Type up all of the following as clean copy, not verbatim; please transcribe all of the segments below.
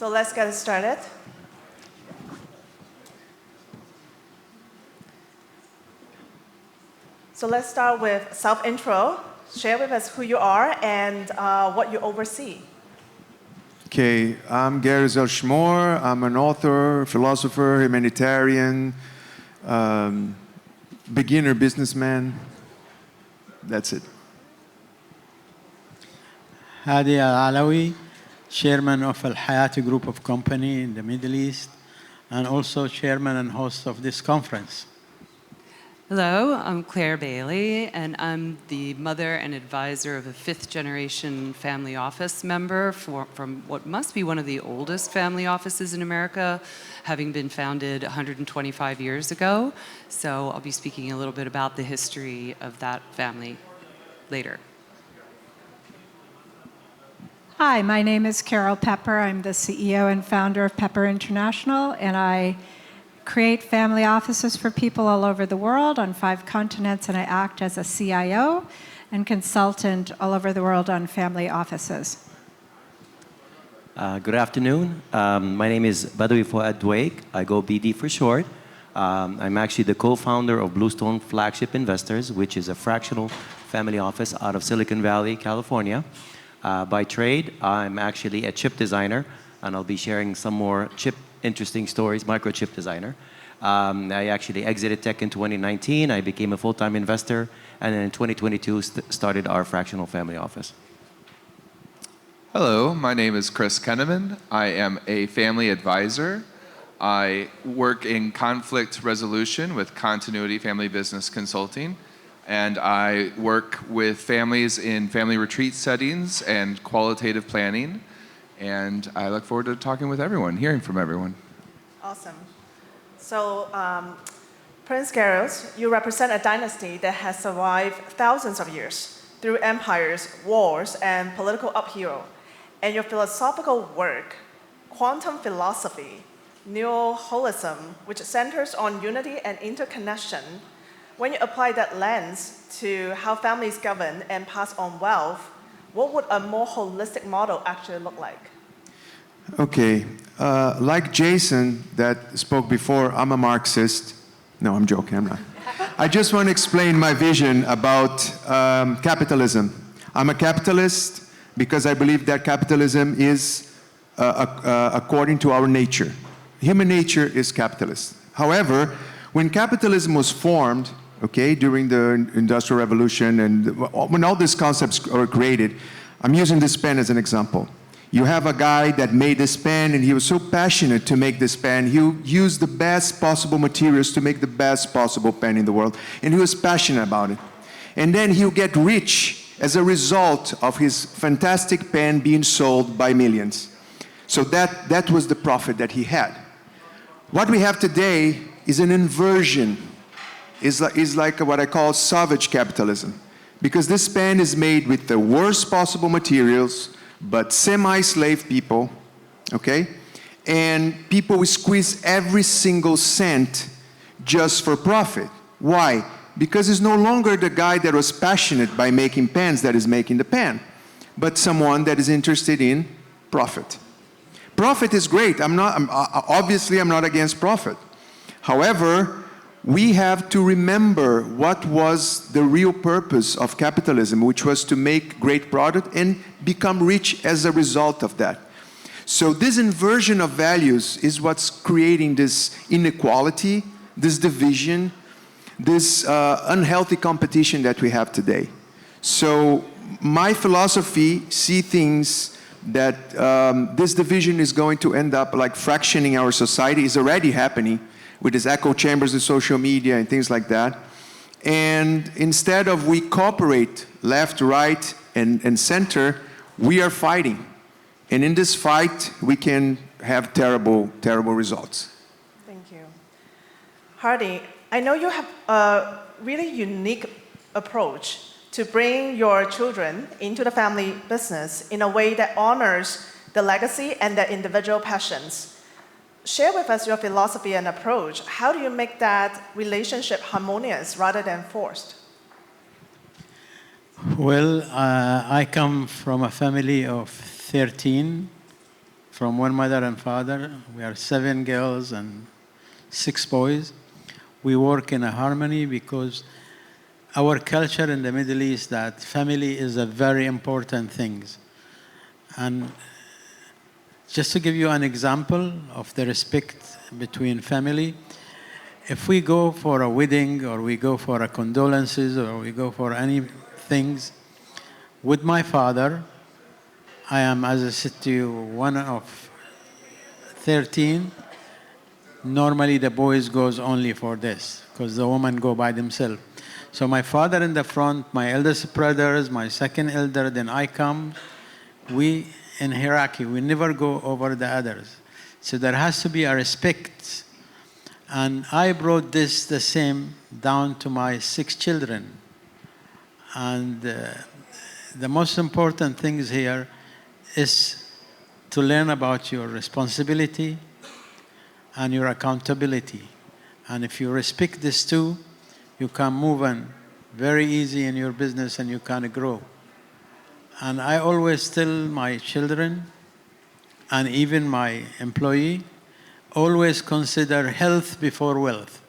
So let's get started. So let's start with self-intro. Share with us who you are and what you oversee. Okay, I'm Gary Zellschmore. I'm an author, philosopher, humanitarian, beginner businessman. That's it. Hadi Al-Alawi, chairman of Al Hayati Group of Company in the Middle East, and also chairman and host of this conference. Hello, I'm Claire Bailey, and I'm the mother and advisor of a fifth-generation family office member from what must be one of the oldest family offices in America, having been founded 125 years ago. So I'll be speaking a little bit about the history of that family later. Hi, my name is Carol Pepper. I'm the CEO and founder of Pepper International, and I create family offices for people all over the world on 5 continents, and I act as a CIO and consultant all over the world on family offices. Good afternoon. My name is Badawi Fouad Dweik. I go BD for short. I'm actually the co-founder of Bluestone Flagship Investors, which is a fractional family office out of Silicon Valley, California. By trade, I'm actually a chip designer, and I'll be sharing some more interesting stories, microchip designer. I actually exited tech in 2019. I became a full-time investor, and then in 2022 started our fractional family office. Hello, my name is Chris Kenneman. I am a family advisor. I work in conflict resolution with Continuity Family Business Consulting, and I work with families in family retreat settings and qualitative planning. And I look forward to talking with everyone, hearing from everyone. Awesome. So, Prince Garros, you represent a dynasty that has survived thousands of years through empires, wars, and political upheaval. And your philosophical work, quantum philosophy, neo-holism, which centers on unity and interconnection, when you apply that lens to how families govern and pass on wealth, what would a more holistic model actually look like? Okay, like Jason that spoke before, I'm a Marxist. No, I'm joking, I'm not. I just want to explain my vision about capitalism. I'm a capitalist because I believe that capitalism is according to our nature. Human nature is capitalist. However, when capitalism was formed, okay, during the Industrial Revolution and when all these concepts are created, I'm using this pen as an example. You have a guy that made this pen, and he was so passionate to make this pen. He used the best possible materials to make the best possible pen in the world, and he was passionate about it. And then he'll get rich as a result of his fantastic pen being sold by millions. So that was the profit that he had. What we have today is an inversion. Is like what I call savage capitalism. Because this pen is made with the worst possible materials, but semi-slave people, okay? And people will squeeze every single cent just for profit. Why? Because it's no longer the guy that was passionate by making pens that is making the pen, but someone that is interested in profit. Profit is great. Obviously I'm not against profit. However, we have to remember what was the real purpose of capitalism, which was to make great product and become rich as a result of that. So this inversion of values is what's creating this inequality, this division, this unhealthy competition that we have today. So my philosophy sees things that this division is going to end up like fractioning our society. Is already happening with these echo chambers in social media and things like that. And instead of we cooperate left, right, and center, we are fighting. And in this fight, we can have terrible, terrible results. Thank you. Hardy, I know you have a really unique approach to bring your children into the family business in a way that honors the legacy and their individual passions. Share with us your philosophy and approach. How do you make that relationship harmonious rather than forced? Well, I come from a family of 13 from one mother and father. We are 7 girls and 6 boys. We work in a harmony because our culture in the Middle East that family is a very important thing. And just to give you an example of the respect between family, if we go for a wedding or we go for a condolences or we go for any things, with my father, I am, as I said to you, one of 13. Normally the boys goes only for this because the women go by themselves. So my father in the front, my eldest brothers, my second elder, then I come. We in hierarchy, we never go over the others. So there has to be a respect. And I brought this the same down to my 6 children. And the most important things here is to learn about your responsibility and your accountability. And if you respect these two, you can move on very easy in your business and you can grow. And I always tell my children and even my employee, always consider health before wealth.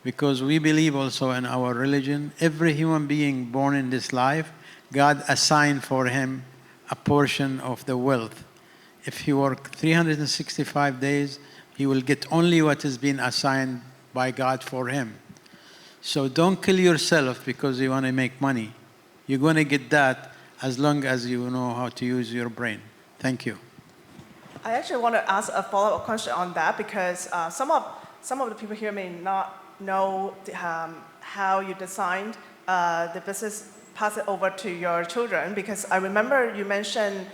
Because we believe also in our religion, every human being born in this life, God assigned for him a portion of the wealth. If he works 365 days, he will get only what has been assigned by God for him. So don't kill yourself because you want to make money. You're going to get that as long as you know how to use your brain. Thank you. I actually want to ask a follow-up question on that because some of the people here may not know how you designed the business, pass it over to your children, because I remember you mentioned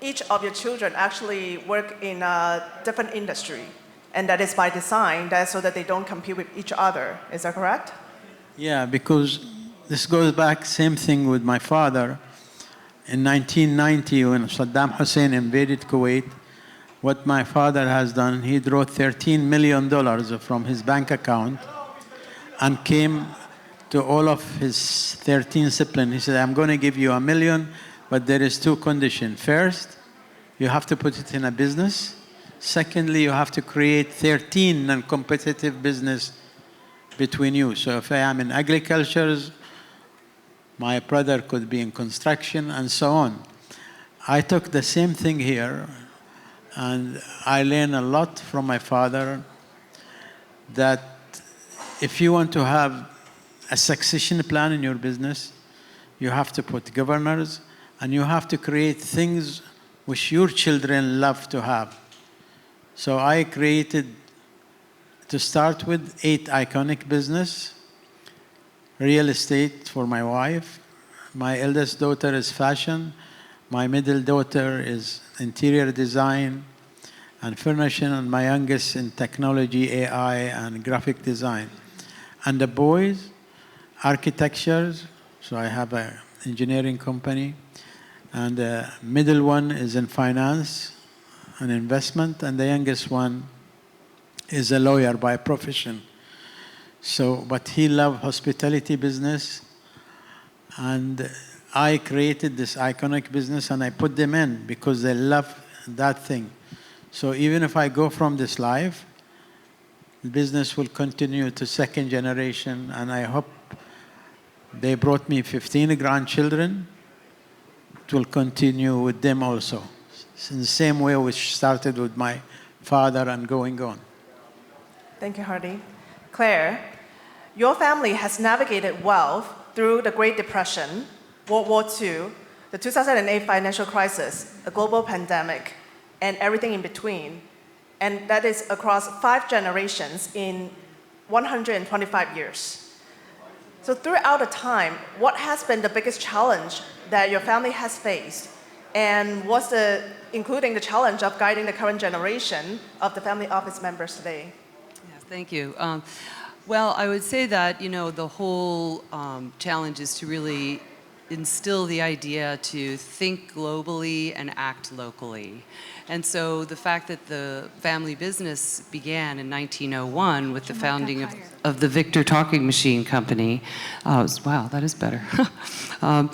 each of your children actually work in a different industry, and that is by design, that so that they don't compete with each other. Is that correct? Yeah, because this goes back, same thing with my father. In 1990, when Saddam Hussein invaded Kuwait, what my father has done, he drew $13 million from his bank account and came to all of his 13 siblings. He said, I'm going to give you $1 million, but there is 2 conditions. First, you have to put it in a business. Secondly, you have to create 13 non-competitive business between you. So if I am in agriculture, my brother could be in construction and so on. I took the same thing here, and I learned a lot from my father that if you want to have a succession plan in your business, you have to put governors and you have to create things which your children love to have. So I created, to start with, 8 iconic business, real estate for my wife. My eldest daughter is fashion. My middle daughter is interior design and furnishing, and my youngest in technology, AI, and graphic design. And the boys, architecture, so I have an engineering company. And the middle one is in finance and investment, and the youngest one is a lawyer by profession. So, but he loved hospitality business, and I created this iconic business and I put them in because they love that thing. So even if I go from this life, the business will continue to 2nd generation, and I hope they brought me 15 grandchildren. It will continue with them also. It's in the same way which started with my father and going on. Thank you, Hardy. Claire, your family has navigated wealth through the Great Depression, World War II, the 2008 financial crisis, a global pandemic, and everything in between. And that is across 5 generations in 125 years. So throughout the time, what has been the biggest challenge that your family has faced? And including the challenge of guiding the current generation of the family office members today? Yes, thank you. Well, I would say that, the whole challenge is to really instill the idea to think globally and act locally. And so the fact that the family business began in 1901 with the founding of the Victor Talking Machine Company, wow, that is better. And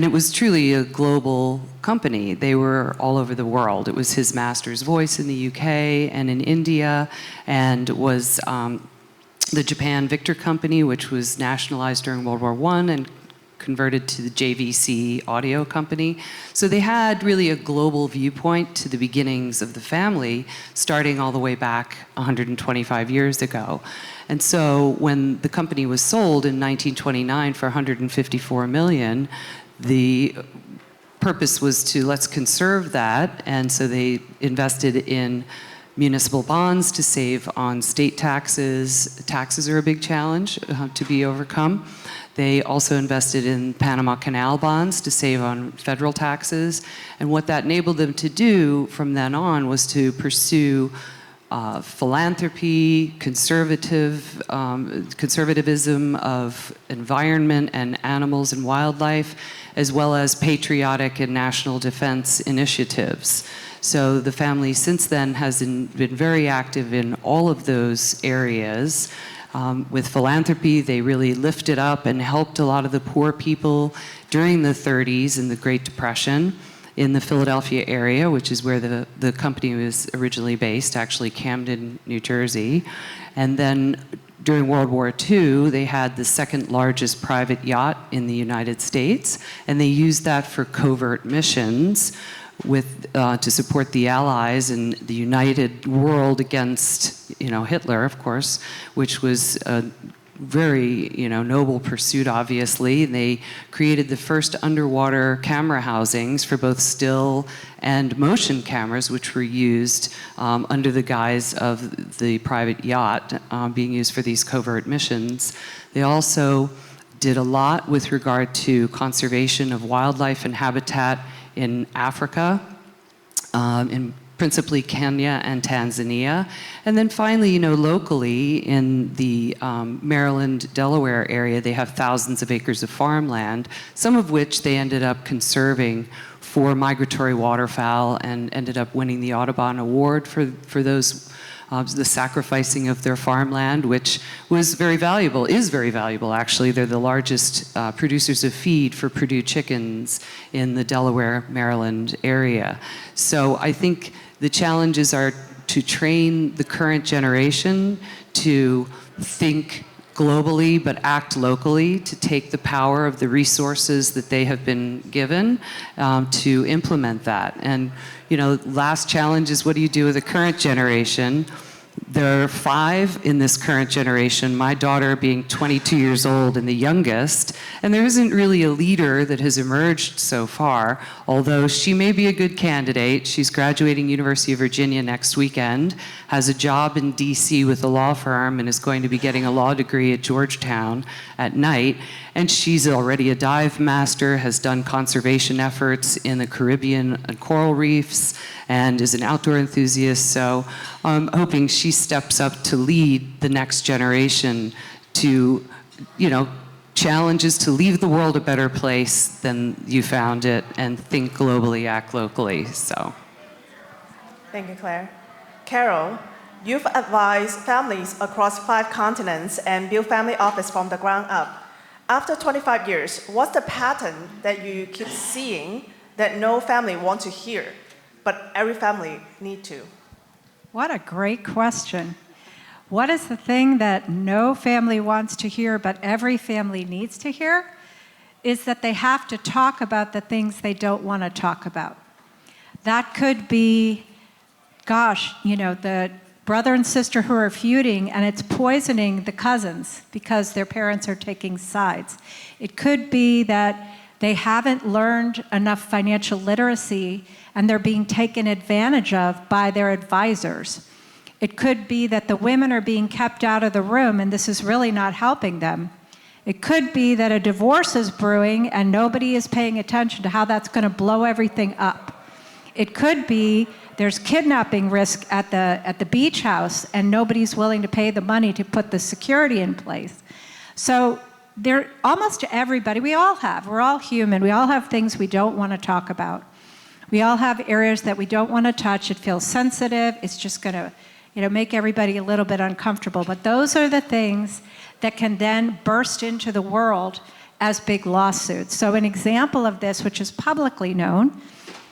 it was truly a global company. They were all over the world. It was his master's voice in the UK and in India, and was the Japan Victor Company, which was nationalized during World War I and converted to the JVC Audio Company. So they had really a global viewpoint to the beginnings of the family, starting all the way back 125 years ago. And so when the company was sold in 1929 for 154 million, the purpose was to let's conserve that, and so they invested in municipal bonds to save on state taxes. Taxes are a big challenge to be overcome. They also invested in Panama Canal bonds to save on federal taxes. And what that enabled them to do from then on was to pursue philanthropy, conservatism of environment and animals and wildlife, as well as patriotic and national defense initiatives. So the family since then has been very active in all of those areas. With philanthropy, they really lifted up and helped a lot of the poor people during the 30s and the Great Depression in the Philadelphia area, which is where the company was originally based, actually Camden, New Jersey. And then during World War II, they had the second largest private yacht in the United States, and they used that for covert missions to support the Allies and the united world against, Hitler, of course, which was a very, noble pursuit, obviously. They created the first underwater camera housings for both still and motion cameras, which were used under the guise of the private yacht being used for these covert missions. They also did a lot with regard to conservation of wildlife and habitat in Africa, in principally Kenya and Tanzania. And then finally, locally in the Maryland, Delaware area, they have thousands of acres of farmland, some of which they ended up conserving for migratory waterfowl and ended up winning the Audubon Award for those the sacrificing of their farmland, which was very valuable, is very valuable actually. They're the largest producers of feed for Purdue chickens in the Delaware, Maryland area. So I think the challenges are to train the current generation to think globally but act locally, to take the power of the resources that they have been given to implement that. And last challenge is, what do you do with the current generation? There are 5 in this current generation, my daughter being 22 years old and the youngest, and there isn't really a leader that has emerged so far, although she may be a good candidate. She's graduating University of Virginia next weekend, has a job in DC with a law firm, and is going to be getting a law degree at Georgetown at night. And she's already a dive master, has done conservation efforts in the Caribbean and coral reefs, and is an outdoor enthusiast. So I'm hoping she steps up to lead the next generation to, challenges to leave the world a better place than you found it, and think globally, act locally. So. Thank you, Claire. Carol, you've advised families across 5 continents and built family office from the ground up. After 25 years, what's the pattern that you keep seeing that no family wants to hear, but every family need to? What a great question. What is the thing that no family wants to hear, but every family needs to hear? Is that they have to talk about the things they don't want to talk about. That could be, the brother and sister who are feuding, and it's poisoning the cousins because their parents are taking sides. It could be that they haven't learned enough financial literacy and they're being taken advantage of by their advisors. It could be that the women are being kept out of the room and this is really not helping them. It could be that a divorce is brewing and nobody is paying attention to how that's going to blow everything up. It could be there's kidnapping risk at the beach house and nobody's willing to pay the money to put the security in place. So there, almost everybody, we all have, we're all human, we all have things we don't want to talk about. We all have areas that we don't want to touch. It feels sensitive. It's just going to, make everybody a little bit uncomfortable. But those are the things that can then burst into the world as big lawsuits. So an example of this, which is publicly known,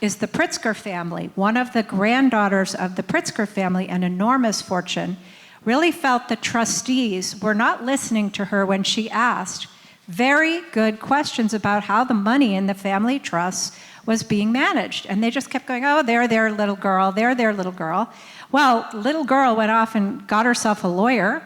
is the Pritzker family. One of the granddaughters of the Pritzker family, an enormous fortune, really felt the trustees were not listening to her when she asked very good questions about how the money in the family trusts was being managed. And they just kept going, oh, they're their little girl, they're their little girl. Well, little girl went off and got herself a lawyer,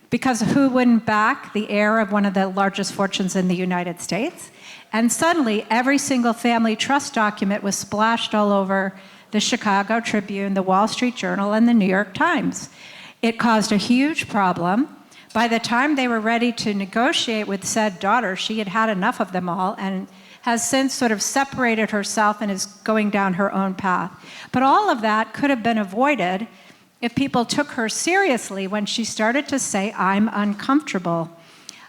because who wouldn't back the heir of one of the largest fortunes in the United States? And suddenly, every single family trust document was splashed all over the Chicago Tribune, the Wall Street Journal, and the New York Times. It caused a huge problem. By the time they were ready to negotiate with said daughter, she had had enough of them all and has since sort of separated herself and is going down her own path. But all of that could have been avoided if people took her seriously when she started to say, I'm uncomfortable.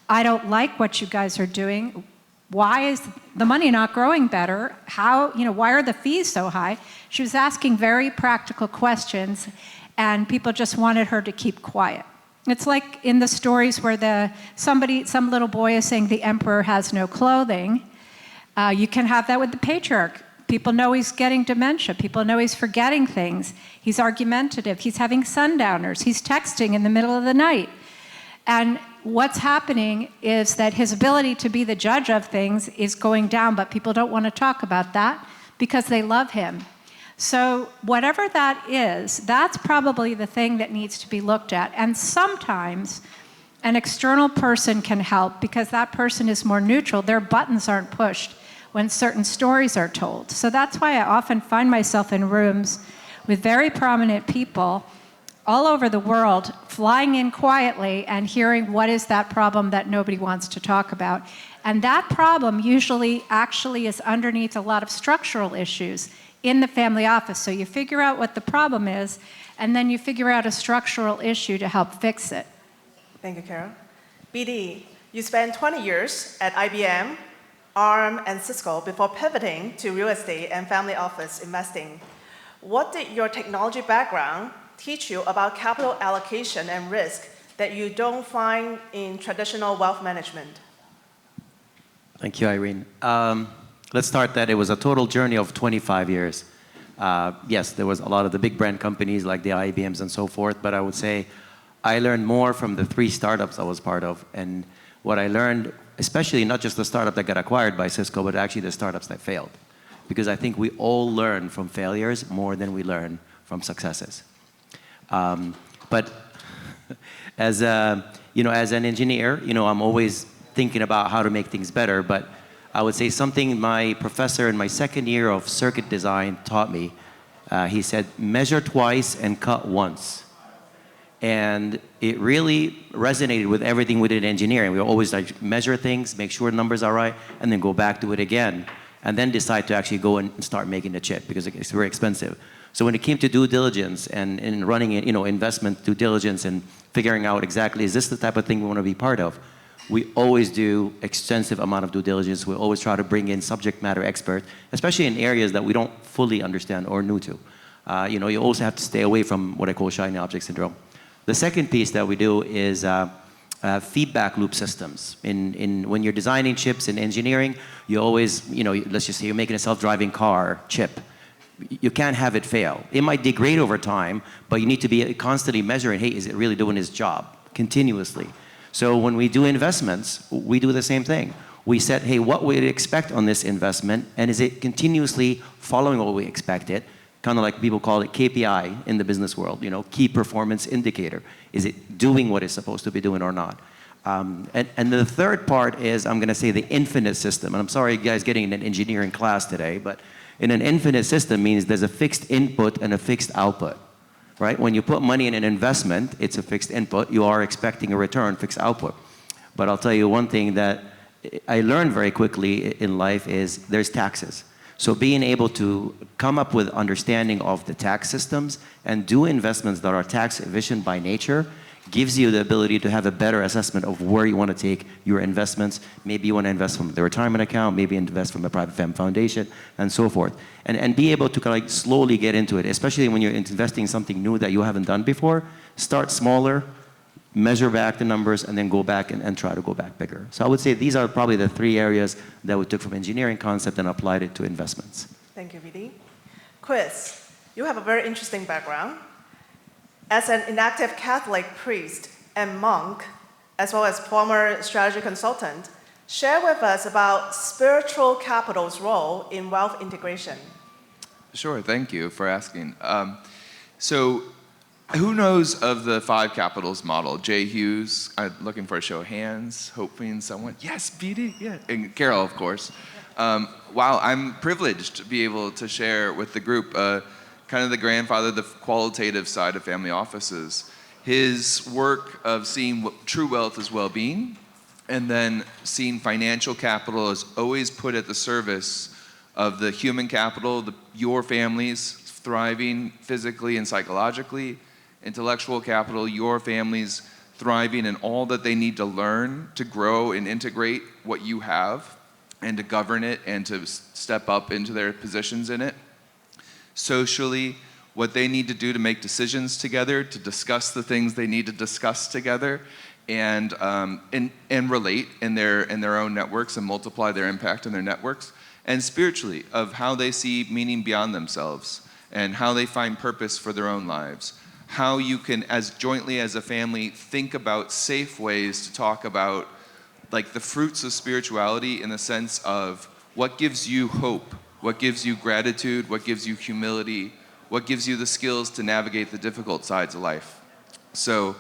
I don't like what you guys are doing. Why is the money not growing better? Why are the fees so high? She was asking very practical questions, and people just wanted her to keep quiet. It's like in the stories where some little boy is saying the emperor has no clothing. You can have that with the patriarch. People know he's getting dementia. People know he's forgetting things. He's argumentative. He's having sundowners. He's texting in the middle of the night. And what's happening is that his ability to be the judge of things is going down, but people don't want to talk about that because they love him. So whatever that is, that's probably the thing that needs to be looked at. And sometimes an external person can help because that person is more neutral. Their buttons aren't pushed when certain stories are told. So that's why I often find myself in rooms with very prominent people all over the world, flying in quietly and hearing what is that problem that nobody wants to talk about. And that problem usually actually is underneath a lot of structural issues in the family office. So you figure out what the problem is, and then you figure out a structural issue to help fix it. Thank you, Carol. BD, you spent 20 years at IBM, ARM, and Cisco before pivoting to real estate and family office investing. What did your technology background teach you about capital allocation and risk that you don't find in traditional wealth management? Thank you, Irene. Let's start that it was a total journey of 25 years. Yes, there was a lot of the big brand companies like the IBMs and so forth, but I would say I learned more from the 3 startups I was part of. And what I learned, especially not just the startup that got acquired by Cisco, but actually the startups that failed. Because I think we all learn from failures more than we learn from successes. But as an engineer, I'm always thinking about how to make things better. But I would say something my professor in my second year of circuit design taught me. He said, measure twice and cut once. And it really resonated with everything we did in engineering. We always measure things, make sure the numbers are right, and then go back to it again, and then decide to actually go and start making the chip because it's very expensive. So when it came to due diligence and running investment due diligence and figuring out exactly, is this the type of thing we want to be part of? We always do extensive amount of due diligence. We always try to bring in subject matter experts, especially in areas that we don't fully understand or new to. You also have to stay away from what I call shiny object syndrome. The second piece that we do is feedback loop systems. When you're designing chips in engineering, you always, let's just say you're making a self-driving car chip. You can't have it fail. It might degrade over time, but you need to be constantly measuring, hey, is it really doing its job continuously? So when we do investments, we do the same thing. We set, hey, what would we expect on this investment, and is it continuously following what we expect it? Kind of like people call it KPI in the business world, key performance indicator. Is it doing what it's supposed to be doing or not? And the third part is, I'm going to say the infinite system. And I'm sorry you guys getting in an engineering class today, but in an infinite system means there's a fixed input and a fixed output, right? When you put money in an investment, it's a fixed input. You are expecting a return, fixed output. But I'll tell you one thing that I learned very quickly in life is there's taxes. So being able to come up with understanding of the tax systems and do investments that are tax efficient by nature gives you the ability to have a better assessment of where you want to take your investments. Maybe you want to invest from the retirement account, maybe invest from a private family foundation, and so forth. And be able to kind of like slowly get into it, especially when you're investing in something new that you haven't done before. Start smaller, measure back the numbers, and then go back and try to go back bigger. So I would say these are probably the 3 areas that we took from engineering concept and applied it to investments. Thank you, VD. Chris, you have a very interesting background. As an inactive Catholic priest and monk, as well as former strategy consultant, share with us about spiritual capital's role in wealth integration. Sure, thank you for asking. So who knows of the 5 capitals model? Jay Hughes, I'm looking for a show of hands, hoping someone, yes, BD, yeah, and Carol, of course. Wow, I'm privileged to be able to share with the group kind of the grandfather, the qualitative side of family offices. His work of seeing true wealth as well-being, and then seeing financial capital as always put at the service of the human capital, your families thriving physically and psychologically, intellectual capital, your families thriving in all that they need to learn to grow and integrate what you have and to govern it and to step up into their positions in it. Socially, what they need to do to make decisions together, to discuss the things they need to discuss together, and relate in their own networks and multiply their impact in their networks. And spiritually, of how they see meaning beyond themselves and how they find purpose for their own lives. How you can, as jointly as a family, think about safe ways to talk about like the fruits of spirituality in the sense of what gives you hope, what gives you gratitude, what gives you humility, what gives you the skills to navigate the difficult sides of life. So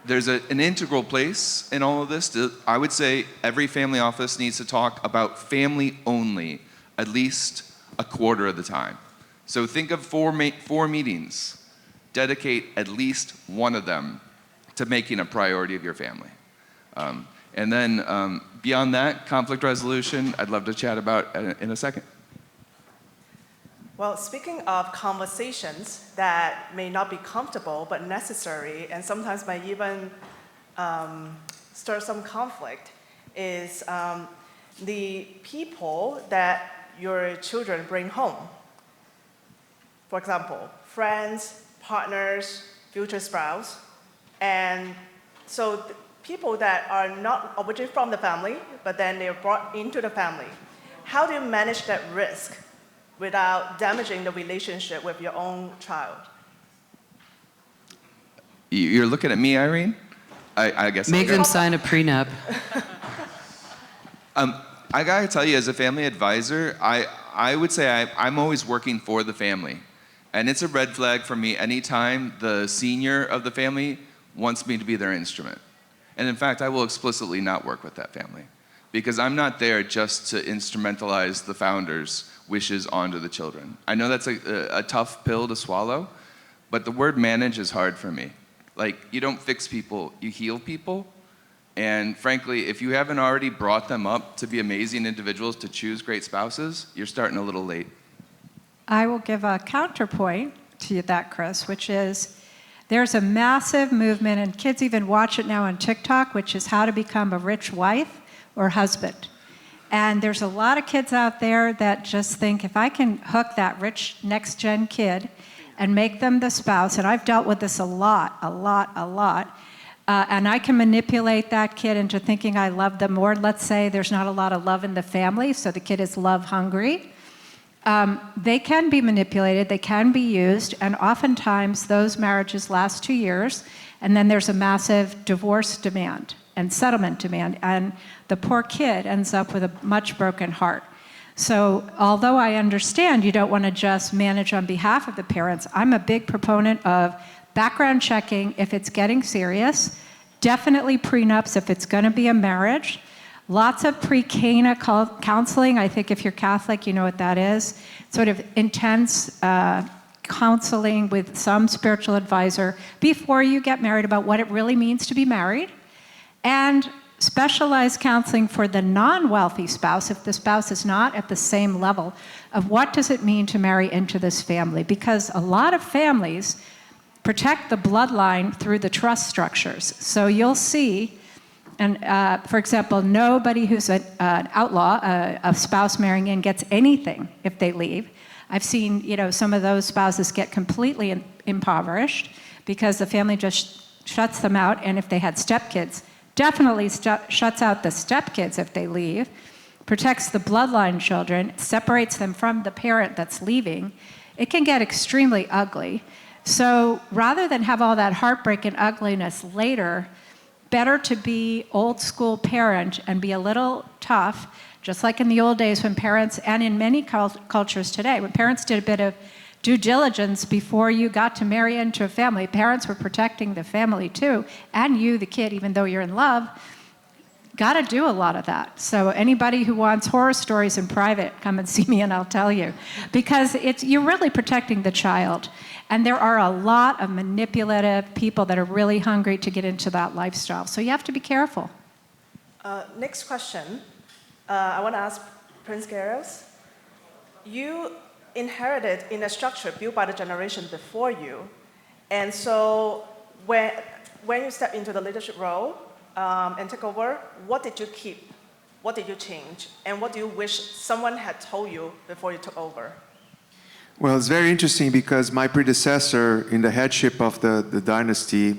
there's an integral place in all of this. I would say every family office needs to talk about family only at least a quarter of the time. So think of 4 meetings. Dedicate at least one of them to making a priority of your family. And then beyond that, conflict resolution, I'd love to chat about in a second. Well, speaking of conversations that may not be comfortable but necessary and sometimes might even stir some conflict, is the people that your children bring home. For example, friends, partners, future spouse, and so people that are not originally from the family, but then they're brought into the family. How do you manage that risk without damaging the relationship with your own child? You're looking at me, Irene? I guess. Make them sign a prenup. I gotta tell you, as a family advisor, I would say I'm always working for the family. And it's a red flag for me anytime the senior of the family wants me to be their instrument. And in fact, I will explicitly not work with that family because I'm not there just to instrumentalize the founder's wishes onto the children. I know that's a tough pill to swallow, but the word manage is hard for me. Like, you don't fix people, you heal people. And frankly, if you haven't already brought them up to be amazing individuals to choose great spouses, you're starting a little late. I will give a counterpoint to that, Chris, which is there's a massive movement, and kids even watch it now on TikTok, which is how to become a rich wife or husband. And there's a lot of kids out there that just think, if I can hook that rich next-gen kid and make them the spouse, and I've dealt with this a lot, and I can manipulate that kid into thinking I love them more. Let's say there's not a lot of love in the family, so the kid is love hungry. They can be manipulated, they can be used, and oftentimes those marriages last 2 years, and then there's a massive divorce demand and settlement demand, and the poor kid ends up with a much broken heart. So although I understand you don't want to just manage on behalf of the parents, I'm a big proponent of background checking if it's getting serious, definitely prenups if it's going to be a marriage. Lots of pre-Cana counseling. I think if you're Catholic, you know what that is. Sort of intense counseling with some spiritual advisor before you get married about what it really means to be married. And specialized counseling for the non-wealthy spouse, if the spouse is not at the same level, of what does it mean to marry into this family. Because a lot of families protect the bloodline through the trust structures. So you'll see, and for example, nobody who's an outlaw, a spouse marrying in, gets anything if they leave. I've seen, some of those spouses get completely impoverished because the family just shuts them out, and if they had stepkids, definitely shuts out the stepkids if they leave, protects the bloodline children, separates them from the parent that's leaving. It can get extremely ugly. So rather than have all that heartbreak and ugliness later, better to be old school parent and be a little tough, just like in the old days when parents, and in many cultures today, when parents did a bit of due diligence before you got to marry into a family. Parents were protecting the family too, and you, the kid, even though you're in love. Got to do a lot of that. So anybody who wants horror stories in private, come and see me and I'll tell you. Because you're really protecting the child. And there are a lot of manipulative people that are really hungry to get into that lifestyle. So you have to be careful. Next question. I want to ask Prince Garros. You inherited in a structure built by the generation before you. And so when you step into the leadership role, and take over, what did you keep? What did you change? And what do you wish someone had told you before you took over? Well, it's very interesting because my predecessor in the headship of the dynasty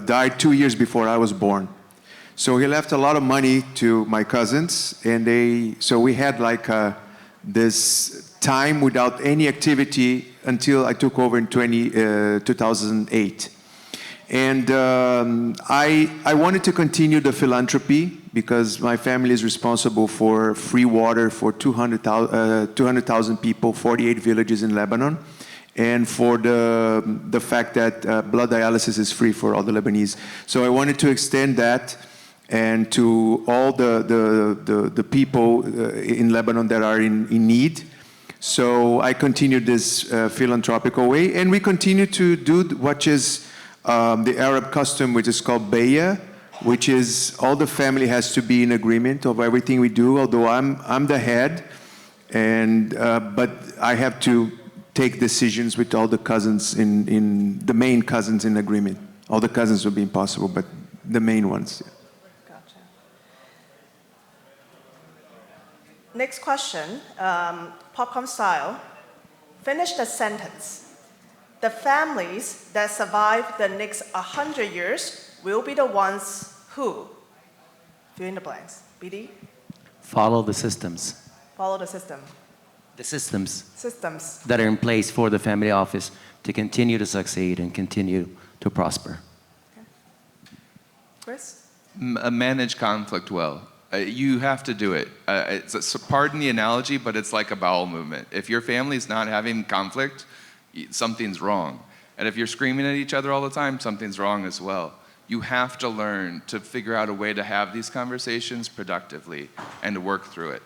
died 2 years before I was born. So he left a lot of money to my cousins, and so we had like this time without any activity until I took over in 2008. And I wanted to continue the philanthropy because my family is responsible for free water for 200,000 people, 48 villages in Lebanon, and for the fact that blood dialysis is free for all the Lebanese. So I wanted to extend that and to all the people in Lebanon that are in need. So I continued this philanthropical way, and we continue to do what is the Arab custom, which is called beiNgs, which is all the family has to be in agreement of everything we do. Although I'm the head, and but I have to take decisions with all the cousins in the main cousins in agreement. All the cousins would be impossible, but the main ones. Yeah. Gotcha. Next question, popcorn style. Finish the sentence. The families that survive the next 100 years will be the ones who? Fill in the blanks. BD? Follow the systems. Follow the system. The systems Systems. that are in place for the family office to continue to succeed and continue to prosper. Okay. Chris? Manage conflict well. You have to do it. Pardon the analogy, but it's like a bowel movement. If your family's not having conflict, something's wrong. And if you're screaming at each other all the time, something's wrong as well. You have to learn to figure out a way to have these conversations productively and to work through it.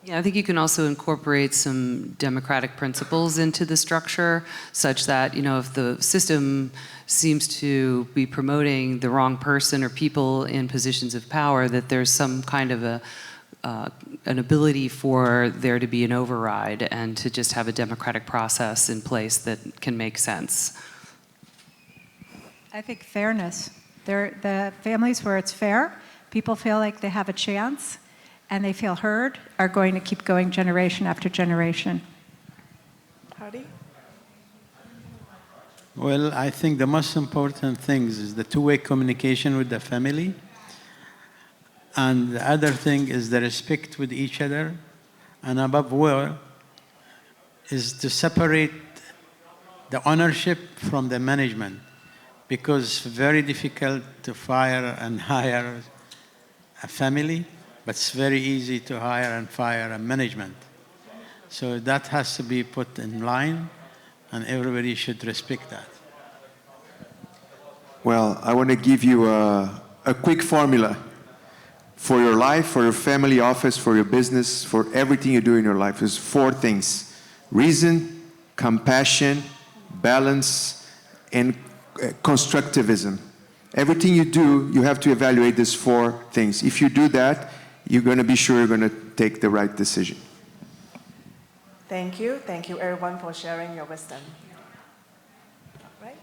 Yeah, I think you can also incorporate some democratic principles into the structure such that, if the system seems to be promoting the wrong person or people in positions of power, that there's some kind of an ability for there to be an override and to just have a democratic process in place that can make sense. I think fairness. The families where it's fair, people feel like they have a chance and they feel heard, are going to keep going generation after generation. Hardy? Well, I think the most important things is the two-way communication with the family. And the other thing is the respect with each other. And above all, is to separate the ownership from the management. Because it's very difficult to fire and hire a family, but it's very easy to hire and fire a management. So that has to be put in line, and everybody should respect that. Well, I want to give you a quick formula for your life, for your family office, for your business, for everything you do in your life. There's 4 things: reason, compassion, balance, and constructivism. Everything you do, you have to evaluate these 4 things. If you do that, you're going to be sure you're going to take the right decision. Thank you. Thank you, everyone, for sharing your wisdom. All right.